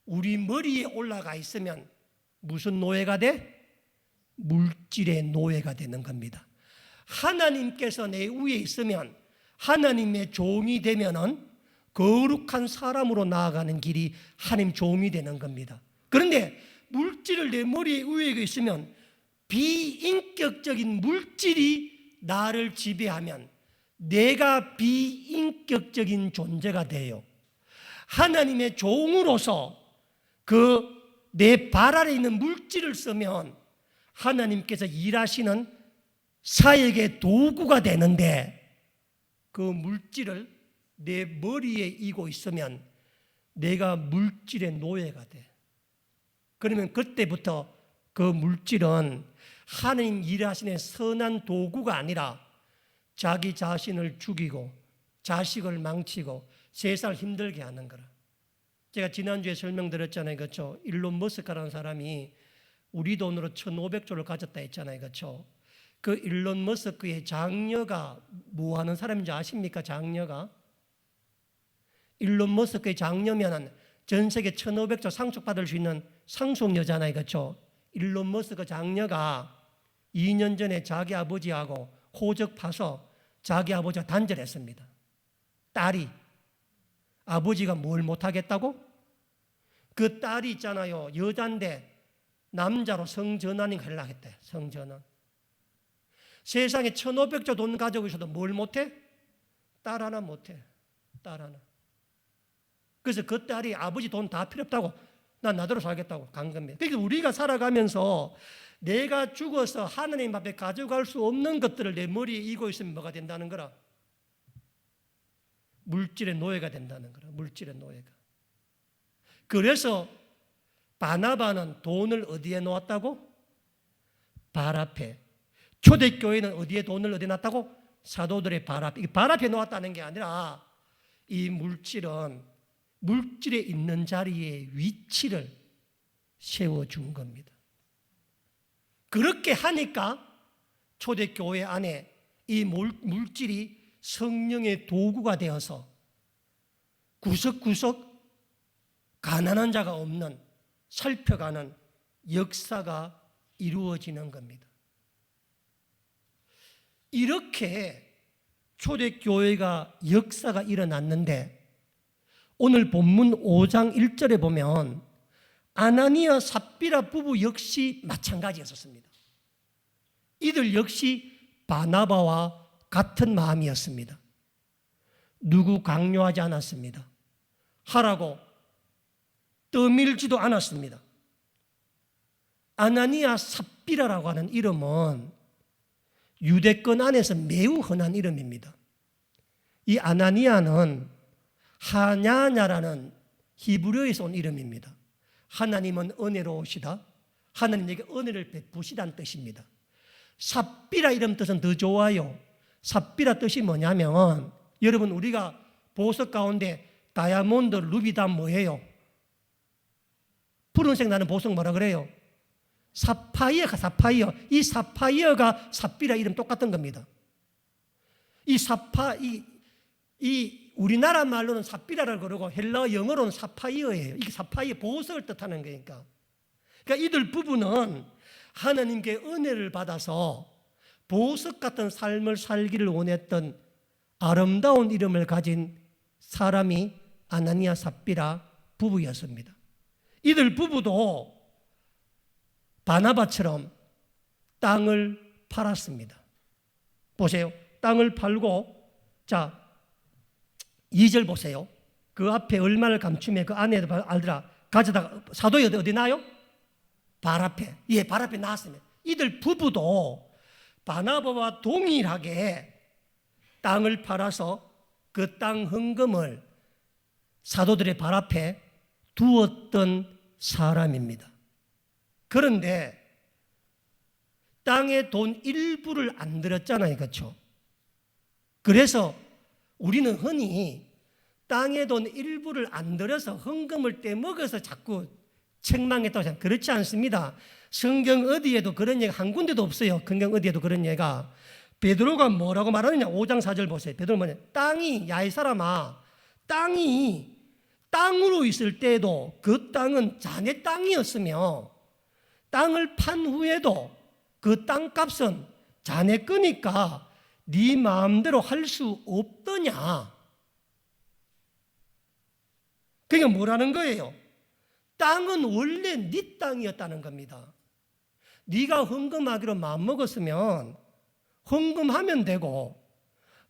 우리 머리에 올라가 있으면 무슨 노예가 돼? 물질의 노예가 되는 겁니다. 하나님께서 내 위에 있으면 하나님의 종이 되면은 거룩한 사람으로 나아가는 길이 하나님 종이 되는 겁니다. 그런데 물질을 내 머리 위에 있으면 비인격적인 물질이 나를 지배하면 내가 비인격적인 존재가 돼요. 하나님의 종으로서 그 내 발 아래 있는 물질을 쓰면 하나님께서 일하시는 사역의 도구가 되는데 그 물질을 내 머리에 이고 있으면 내가 물질의 노예가 돼. 그러면 그때부터 그 물질은 하나님 일하시는 선한 도구가 아니라 자기 자신을 죽이고 자식을 망치고 세상을 힘들게 하는 거라. 제가 지난주에 설명드렸잖아요. 그렇죠? 일론 머스크라는 사람이 우리 돈으로 1,500조를 가졌다 했잖아요. 그렇죠? 그 일론 머스크의 장녀가 뭐 하는 사람인지 아십니까? 장녀가 일론 머스크의 장녀면은 전 세계 1,500조 상속받을 수 있는 상속 여자잖아요. 그렇죠? 일론 머스크 장녀가 2년 전에 자기 아버지하고 호적 파서 자기 아버지와 단절했습니다. 딸이 아버지가 뭘 못하겠다고? 그 딸이 있잖아요. 여잔데 남자로 성전환이 하려고 했대. 성전환. 세상에 1,500조 돈 가지고 있어도 뭘 못해? 딸 하나 못해. 딸 하나. 그래서 그 딸이 아버지 돈 다 필요 없다고 난 나대로 살겠다고 간 겁니다. 그러니까 우리가 살아가면서 내가 죽어서 하나님 앞에 가져갈 수 없는 것들을 내 머리에 이고 있으면 뭐가 된다는 거라? 물질의 노예가 된다는 거라. 물질의 노예가. 그래서 바나바는 돈을 어디에 놓았다고? 발 앞에. 초대교회는 어디에 돈을 어디에 놨다고? 사도들의 발 앞에. 발 앞에 놓았다는 게 아니라 이 물질은 물질에 있는 자리에 위치를 세워준 겁니다. 그렇게 하니까 초대교회 안에 이 물질이 성령의 도구가 되어서 구석구석 가난한 자가 없는 살펴가는 역사가 이루어지는 겁니다. 이렇게 초대교회가 역사가 일어났는데 오늘 본문 5장 1절에 보면 아나니아 삽비라 부부 역시 마찬가지였었습니다. 이들 역시 바나바와 같은 마음이었습니다. 누구 강요하지 않았습니다. 하라고 떠밀지도 않았습니다. 아나니아 삽비라라고 하는 이름은 유대권 안에서 매우 흔한 이름입니다. 이 아나니아는 하냐냐라는 히브리어에서 온 이름입니다. 하나님은 은혜로우시다. 하나님에게 은혜를 베푸시다는 뜻입니다. 삽비라 이름 뜻은 더 좋아요. 삽비라 뜻이 뭐냐면 여러분 우리가 보석 가운데 다이아몬드, 루비 다 뭐예요? 푸른색 나는 보석 뭐라 그래요? 사파이어가 사파이어. 이 사파이어가 삽비라 이름 똑같은 겁니다. 이 우리나라 말로는 삽비라라고 그러고 헬라어 영어로는 사파이어예요. 이게 사파이어 보석을 뜻하는 거니까. 그러니까 이들 부부는 하나님께 은혜를 받아서 보석 같은 삶을 살기를 원했던 아름다운 이름을 가진 사람이 아나니아 삽비라 부부였습니다. 이들 부부도 바나바처럼 땅을 팔았습니다. 보세요. 땅을 팔고 자 2절 보세요. 그 앞에 얼마를 감추면 그 안에 알더라. 가져다가 사도에 어디 나요? 발 앞에. 예, 발 앞에 나왔습니다. 이들 부부도 바나바와 동일하게 땅을 팔아서 그 땅 헌금을 사도들의 발 앞에 두었던 사람입니다. 그런데 땅에 돈 일부를 안 들었잖아요. 그렇죠? 그래서 우리는 흔히 땅에 돈 일부를 안 들여서 헌금을 떼먹어서 자꾸 책망했다고 생각합니다. 그렇지 않습니다. 성경 어디에도 그런 얘기 한 군데도 없어요. 성경 어디에도 그런 얘기가. 베드로가 뭐라고 말하느냐? 5장 4절 보세요. 베드로가 뭐냐? 땅이 야 이 사람아 땅이 땅으로 있을 때에도 그 땅은 자네 땅이었으며 땅을 판 후에도 그 땅값은 자네 거니까 네 마음대로 할 수 없더냐. 그러니까 뭐라는 거예요? 땅은 원래 네 땅이었다는 겁니다. 네가 헌금하기로 마음먹었으면 헌금하면 되고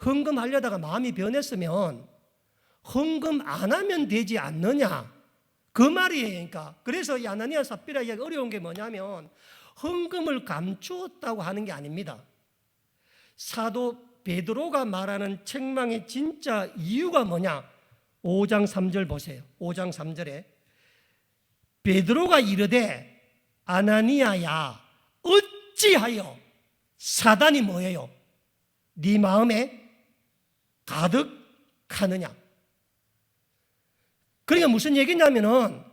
헌금하려다가 마음이 변했으면 헌금 안 하면 되지 않느냐. 그 말이에요. 그러니까 그래서 이 아나니아 삽비라 이야기 어려운 게 뭐냐면 헌금을 감추었다고 하는 게 아닙니다. 사도 베드로가 말하는 책망의 진짜 이유가 뭐냐? 5장 3절 보세요. 5장 3절에 베드로가 이르되 아나니아야 어찌하여 사단이 뭐예요? 네 마음에 가득하느냐? 그러니까 무슨 얘기냐면은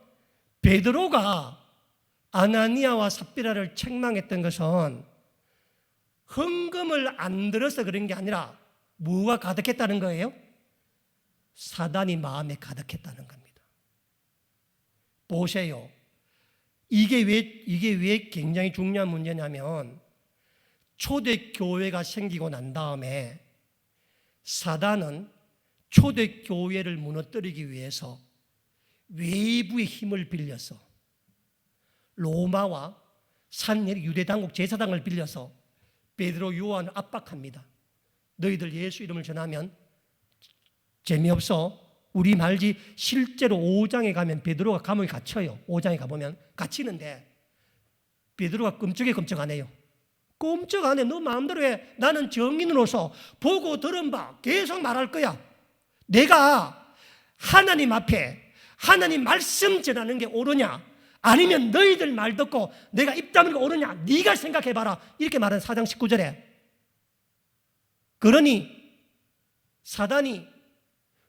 베드로가 아나니아와 삽비라를 책망했던 것은 헌금을 안 들어서 그런 게 아니라 뭐가 가득했다는 거예요? 사단이 마음에 가득했다는 겁니다. 보세요. 이게 왜 굉장히 중요한 문제냐면 초대교회가 생기고 난 다음에 사단은 초대교회를 무너뜨리기 위해서 외부의 힘을 빌려서 로마와 유대당국 제사당을 빌려서 베드로, 요한을 압박합니다. 너희들 예수 이름을 전하면 재미없어. 우리 말지 실제로 5장에 가면 베드로가 감옥에 갇혀요. 5장에 가보면 갇히는데 베드로가 끔찍 안 해요. 꼼짝 안 해. 너 마음대로 해. 나는 정인으로서 보고 들은 바 계속 말할 거야. 내가 하나님 앞에 하나님 말씀 전하는 게 옳으냐, 아니면 너희들 말 듣고 내가 입 다물는 게 옳으냐, 네가 생각해봐라. 이렇게 말한 4장 19절에. 그러니 사단이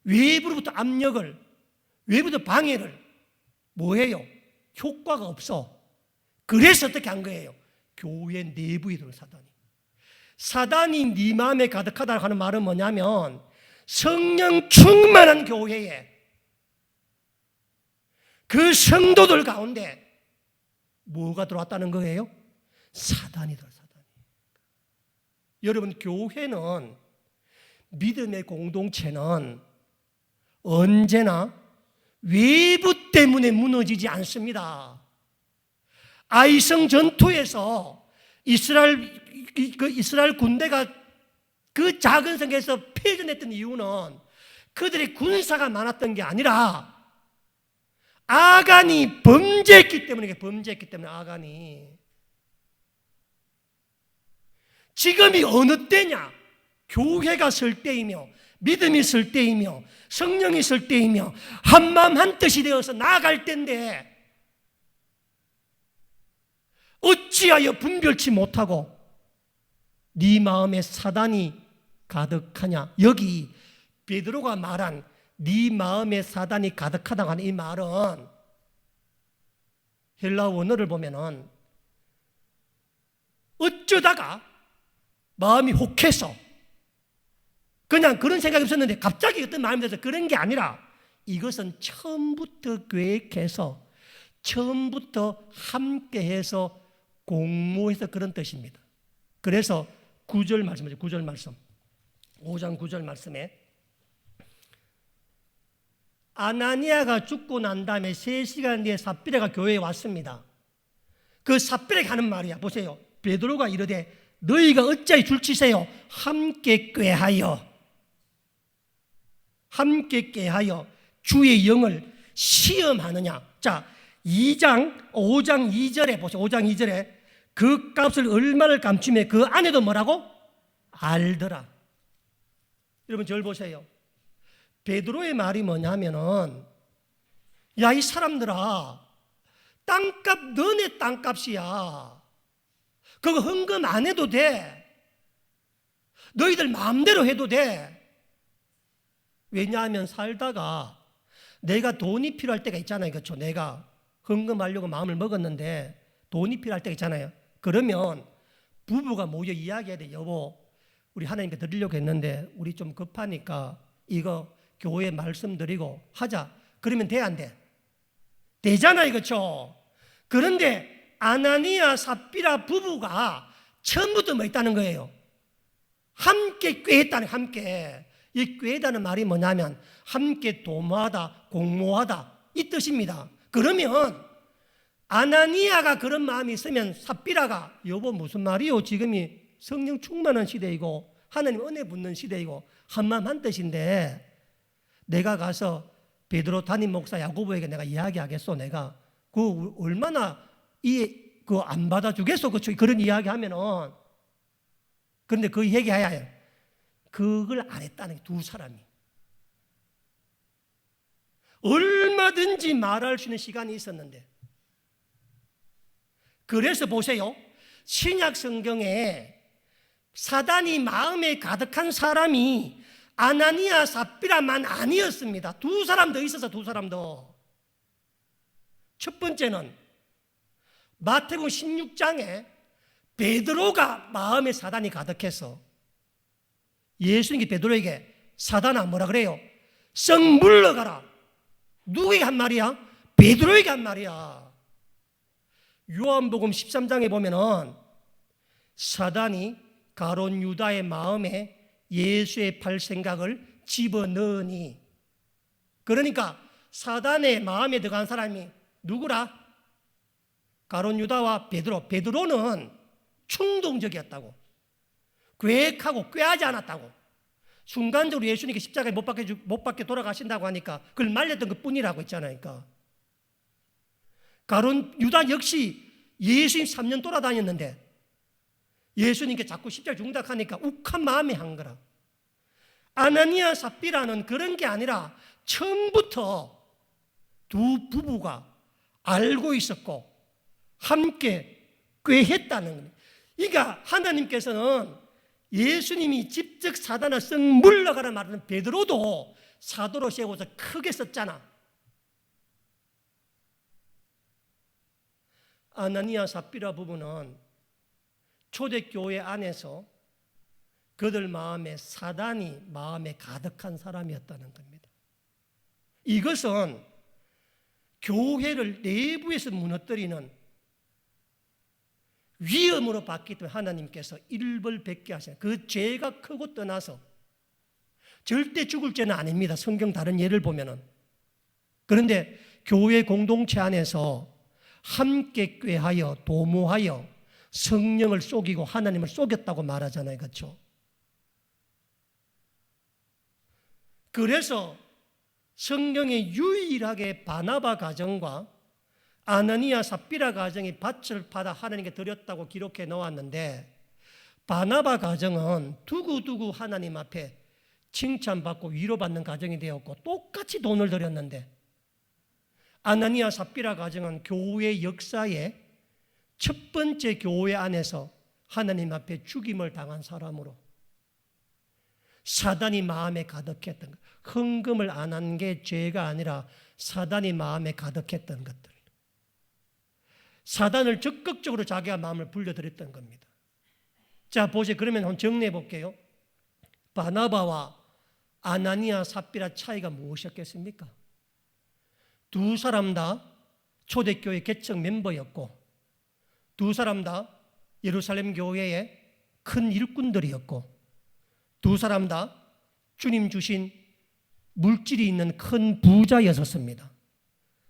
외부로부터 압력을, 외부부터 방해를 뭐해요? 효과가 없어. 그래서 어떻게 한 거예요? 교회 내부에 들어온 사단이 네 마음에 가득하다 하는 말은 뭐냐면 성령 충만한 교회에 그 성도들 가운데 뭐가 들어왔다는 거예요? 사단이 들어왔어요. 여러분, 교회는, 믿음의 공동체는 언제나 외부 때문에 무너지지 않습니다. 아이성 전투에서 이스라엘 군대가 그 작은 성에서 패전했던 이유는 그들의 군사가 많았던 게 아니라 아간이 범죄했기 때문에, 아간이. 지금이 어느 때냐? 교회가 설 때이며 믿음이 설 때이며 성령이 설 때이며 한마음 한뜻이 되어서 나아갈 때인데 어찌하여 분별치 못하고 네 마음에 사단이 가득하냐? 여기 베드로가 말한 네 마음에 사단이 가득하다고 하는 이 말은 헬라 원어를 보면은 어쩌다가 마음이 혹해서 그냥 그런 생각이 없었는데 갑자기 어떤 마음이 들어서 그런 게 아니라 이것은 처음부터 계획해서 처음부터 함께해서 공모해서 그런 뜻입니다. 그래서 9절 말씀이죠. 9절 말씀. 5장 9절 말씀에 아나니아가 죽고 난 다음에 3시간 뒤에 삽비라가 교회에 왔습니다. 그 삽비라가 하는 말이야. 보세요. 베드로가 이르되 너희가 어찌하여 줄치세요? 함께 꾀하여 주의 영을 시험하느냐. 자, 5장 2절에 보세요. 5장 2절에 그 값을 얼마를 감추며 그 안에도 뭐라고? 알더라. 여러분 저를 보세요. 베드로의 말이 뭐냐면은 야, 이 사람들아, 땅값 너네 땅값이야. 그거 헌금 안 해도 돼. 너희들 마음대로 해도 돼. 왜냐하면 살다가 내가 돈이 필요할 때가 있잖아요. 그렇죠? 내가 헌금하려고 마음을 먹었는데 돈이 필요할 때가 있잖아요. 그러면 부부가 모여 이야기해야 돼. 여보, 우리 하나님께 드리려고 했는데 우리 좀 급하니까 이거 교회에 말씀드리고 하자. 그러면 돼, 안 돼? 되잖아요. 그렇죠? 그런데 아나니아 삽비라 부부가 처음부터 뭐 있다는 거예요? 함께 꾀했다는, 함께. 이 꾀다는 말이 뭐냐면 함께 도모하다, 공모하다 이 뜻입니다. 그러면 아나니아가 그런 마음이 있으면 삽비라가 여보 무슨 말이요? 지금이 성령 충만한 시대이고 하나님 은혜 붙는 시대이고 한마음 한뜻인데 내가 가서 베드로 담임 목사 야고보에게 내가 이야기하겠소. 내가 그 얼마나 그 안 받아주겠소. 그런 이야기하면은. 그런데 그 얘기해야 해요. 그걸 안 했다는 게 두 사람이. 얼마든지 말할 수 있는 시간이 있었는데. 그래서 보세요. 신약 성경에 사단이 마음에 가득한 사람이 아나니아 삽비라만 아니었습니다. 두 사람 더 있어서 두 사람 더. 첫 번째는 마태복음 16장에 베드로가 마음에 사단이 가득해서 예수님이 베드로에게 사단아 뭐라 그래요? 썩 물러가라. 누구에게 한 말이야? 베드로에게 한 말이야. 요한복음 13장에 보면은 사단이 가룟 유다의 마음에 예수의 팔 생각을 집어넣으니, 그러니까 사단의 마음에 들어간 사람이 누구라? 가룟 유다와 베드로. 베드로는 충동적이었다고, 계획하고 꾀하지 않았다고. 순간적으로 예수님께 십자가에 못 박혀 돌아가신다고 하니까 그걸 말렸던 것 뿐이라고 했잖아요. 그러니까 가룟 유다 역시 예수님 3년 돌아다녔는데 예수님께 자꾸 십자가에 죽는다 하니까 욱한 마음에 한 거라. 아나니아 삽비라는 그런 게 아니라 처음부터 두 부부가 알고 있었고 함께 꾀했다는 거예요. 그러니까 하나님께서는 예수님이 직접 사단을 썩 물러가라 말하는 베드로도 사도로 세워서 크게 썼잖아. 아나니아 삽비라 부부는 초대교회 안에서 그들 마음에 사단이 마음에 가득한 사람이었다는 겁니다. 이것은 교회를 내부에서 무너뜨리는 위험으로 봤기 때문에 하나님께서 일벌백계 하시는, 그 죄가 크고 떠나서 절대 죽을 죄는 아닙니다. 성경 다른 예를 보면은. 그런데 교회 공동체 안에서 함께 꾀하여 도모하여 성령을 속이고 하나님을 속였다고 말하잖아요. 그렇죠? 그래서 성경에 유일하게 바나바 가정과 아나니아 삽비라 가정이 밭을 받아 하나님께 드렸다고 기록해 놓았는데, 바나바 가정은 두고두고 하나님 앞에 칭찬받고 위로받는 가정이 되었고 똑같이 돈을 드렸는데, 아나니아 삽비라 가정은 교회 역사에 첫 번째 교회 안에서 하나님 앞에 죽임을 당한 사람으로 사단이 마음에 가득했던 것, 헌금을 안 한 게 죄가 아니라 사단이 마음에 가득했던 것들, 사단을 적극적으로 자기가 마음을 불려들였던 겁니다. 자, 보세요. 그러면 한번 정리해 볼게요. 바나바와 아나니아 삽비라 차이가 무엇이었겠습니까? 두 사람 다 초대교회 개척 멤버였고 두 사람 다 예루살렘 교회의 큰 일꾼들이었고 두 사람 다 주님 주신 물질이 있는 큰 부자였었습니다.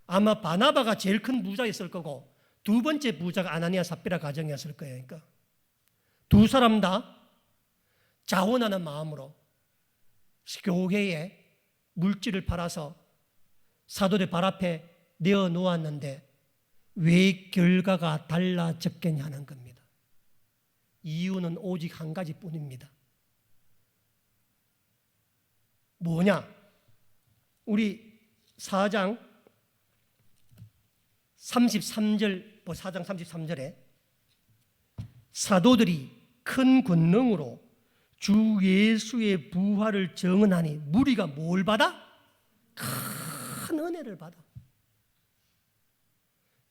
아마 바나바가 제일 큰 부자였을 거고 두 번째 부자가 아나니아 삽비라 가정이었을 거예요. 그러니까 두 사람 다 자원하는 마음으로 교회에 물질을 팔아서 사도들 발 앞에 내어 놓았는데 왜 결과가 달라졌겠냐는 겁니다. 이유는 오직 한 가지뿐입니다. 뭐냐? 우리 4장 33절, 4장 33절에 사도들이 큰 권능으로 주 예수의 부활을 증언하니 무리가 뭘 받아? 큰 은혜를 받아.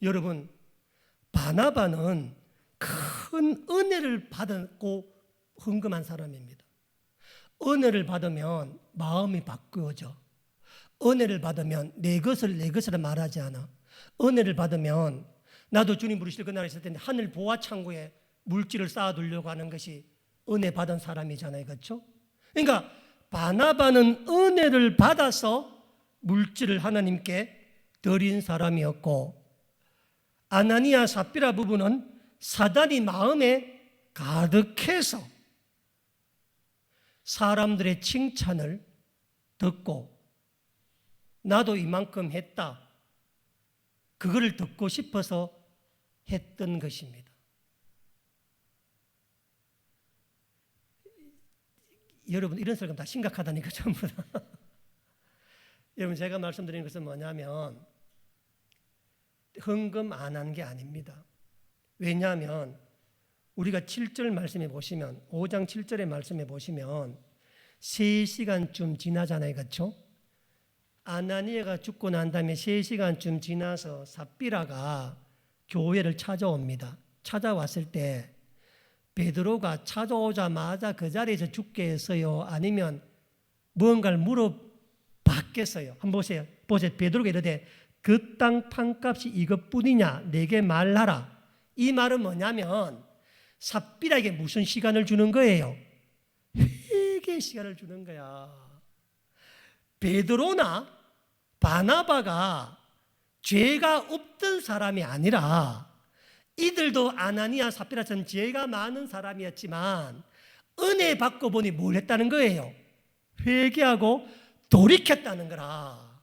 여러분, 바나바는 큰 은혜를 받았고 헌금한 사람입니다. 은혜를 받으면 마음이 바꾸어져. 은혜를 받으면 내 것을 말하지 않아. 은혜를 받으면 나도 주님 부르실 그날 있을 텐데 하늘 보화 창고에 물질을 쌓아두려고 하는 것이 은혜 받은 사람이잖아요. 그렇죠? 그러니까 바나바는 은혜를 받아서 물질을 하나님께 드린 사람이었고 아나니아 삽비라 부부는 사단이 마음에 가득해서 사람들의 칭찬을 듣고 나도 이만큼 했다, 그거를 듣고 싶어서 했던 것입니다. 여러분, 이런 사람 다 심각하다니까 전부 다. 여러분, 제가 말씀드리는 것은 뭐냐면 헌금 안 한 게 아닙니다. 왜냐하면 우리가 7절 말씀에 보시면 5장 7절의 말씀에 보시면 3시간쯤 지나잖아요. 그렇죠? 아나니아가 죽고 난 다음에 3시간쯤 지나서 삽비라가 교회를 찾아옵니다. 찾아왔을 때 베드로가 찾아오자마자 그 자리에서 죽게 했어요? 아니면 무언가를 물어봤겠어요? 한번 보세요. 베드로가 이르되 그 땅 판값이 이것뿐이냐? 내게 말하라. 이 말은 뭐냐면 삽비라에게 무슨 시간을 주는 거예요? 회개의 시간을 주는 거야. 베드로나 바나바가 죄가 없던 사람이 아니라 이들도 아나니아 삽비라처럼 죄가 많은 사람이었지만 은혜 받고 보니 뭘 했다는 거예요? 회개하고 돌이켰다는 거라.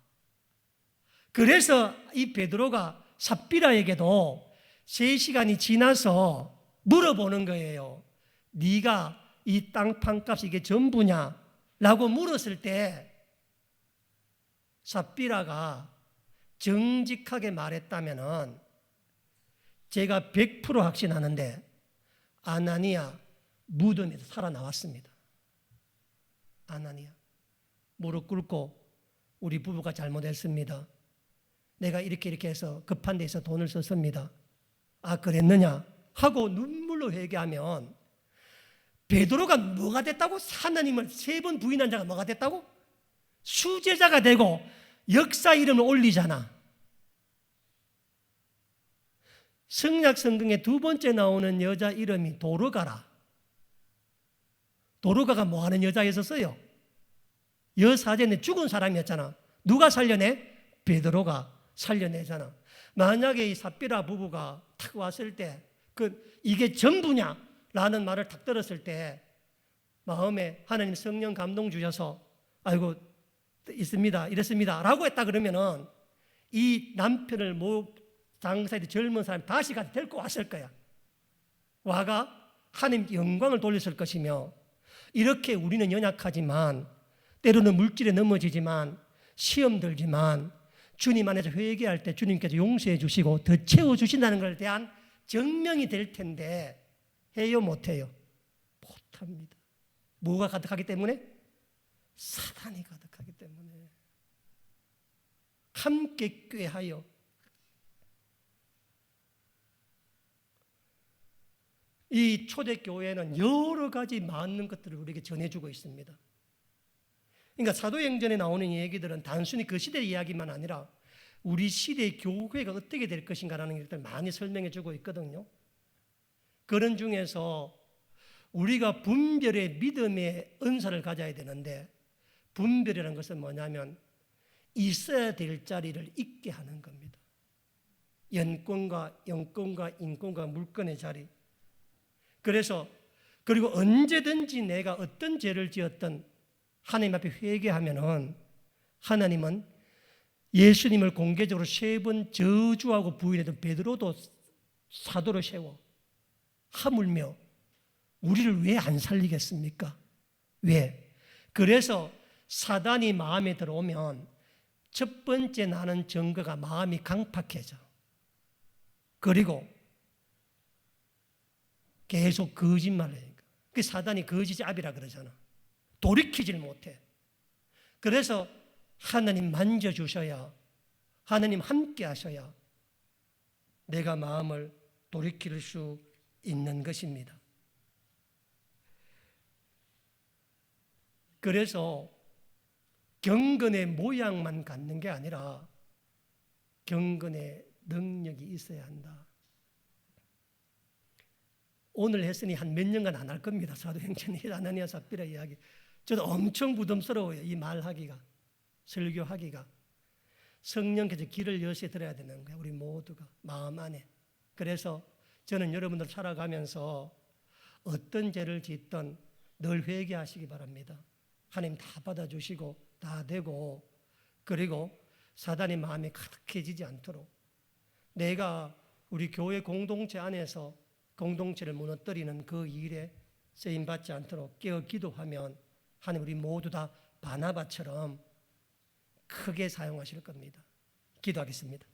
그래서 이 베드로가 삽비라에게도 3시간이 지나서 물어보는 거예요. 네가 이 땅 판값이 이게 전부냐? 라고 물었을 때 삽비라가 정직하게 말했다면은 제가 100% 확신하는데 아나니아 무덤에서 살아나왔습니다. 아나니아 무릎 꿇고 우리 부부가 잘못했습니다. 내가 이렇게 해서 급한 데서 돈을 썼습니다. 아 그랬느냐? 하고 눈물로 회개하면 베드로가 뭐가 됐다고? 하나님을 3번 부인한 자가 뭐가 됐다고? 수제자가 되고 역사 이름을 올리잖아. 성약 성경에 2번째 나오는 여자 이름이 도르가라. 도르가가 뭐 하는 여자였었어요? 여사제인데 죽은 사람이었잖아. 누가 살려내? 베드로가 살려내잖아. 만약에 이 삽비라 부부가 탁 왔을 때 이게 전부냐? 라는 말을 탁 들었을 때 마음에 하나님 성령 감동 주셔서 아이고 있습니다 이랬습니다 라고 했다 그러면은 이 남편을 장사의 젊은 사람 다시 가서 데리고 왔을 거야. 와가 하나님께 영광을 돌렸을 것이며 이렇게 우리는 연약하지만 때로는 물질에 넘어지지만 시험 들지만 주님 안에서 회개할 때 주님께서 용서해 주시고 더 채워주신다는 것에 대한 증명이 될 텐데 해요 못해요? 못합니다. 뭐가 가득하기 때문에? 사단이 가득하기 때문에. 함께 꾀하여 이 초대교회는 여러 가지 많은 것들을 우리에게 전해주고 있습니다. 그러니까 사도행전에 나오는 얘기들은 단순히 그 시대의 이야기만 아니라 우리 시대의 교회가 어떻게 될 것인가라는 것들을 많이 설명해주고 있거든요. 그런 중에서 우리가 분별의 믿음의 은사를 가져야 되는데 분별이라는 것은 뭐냐면 있어야 될 자리를 있게 하는 겁니다. 연권과 영권과 인권과 물권의 자리. 그래서 그리고 언제든지 내가 어떤 죄를 지었든 하나님 앞에 회개하면은 하나님은 예수님을 공개적으로 3번 저주하고 부인했던 베드로도 사도로 세워 하물며 우리를 왜 안 살리겠습니까? 왜? 그래서 사단이 마음에 들어오면 첫 번째 나는 증거가 마음이 강팍해져. 그리고 계속 거짓말을 하니까. 그 사단이 거짓의 압이라 그러잖아. 돌이키질 못해. 그래서 하나님 만져주셔야, 하나님 함께 하셔야 내가 마음을 돌이킬 수 있는 것입니다. 그래서 경건의 모양만 갖는 게 아니라 경건의 능력이 있어야 한다. 오늘 했으니 한 몇 년간 안 할 겁니다. 사도행전의 아나니아 삽비라 이야기. 저도 엄청 부담스러워요. 이 말하기가, 설교하기가. 성령께서 길을 여시해 드려야 되는 거예요. 우리 모두가 마음 안에. 그래서 저는 여러분들 살아가면서 어떤 죄를 짓든 늘 회개하시기 바랍니다. 하나님 다 받아주시고 다 되고, 그리고 사단의 마음이 가득해지지 않도록 내가 우리 교회 공동체 안에서 공동체를 무너뜨리는 그 일에 쓰임받지 않도록 깨어 기도하면 하나님 우리 모두 다 바나바처럼 크게 사용하실 겁니다. 기도하겠습니다.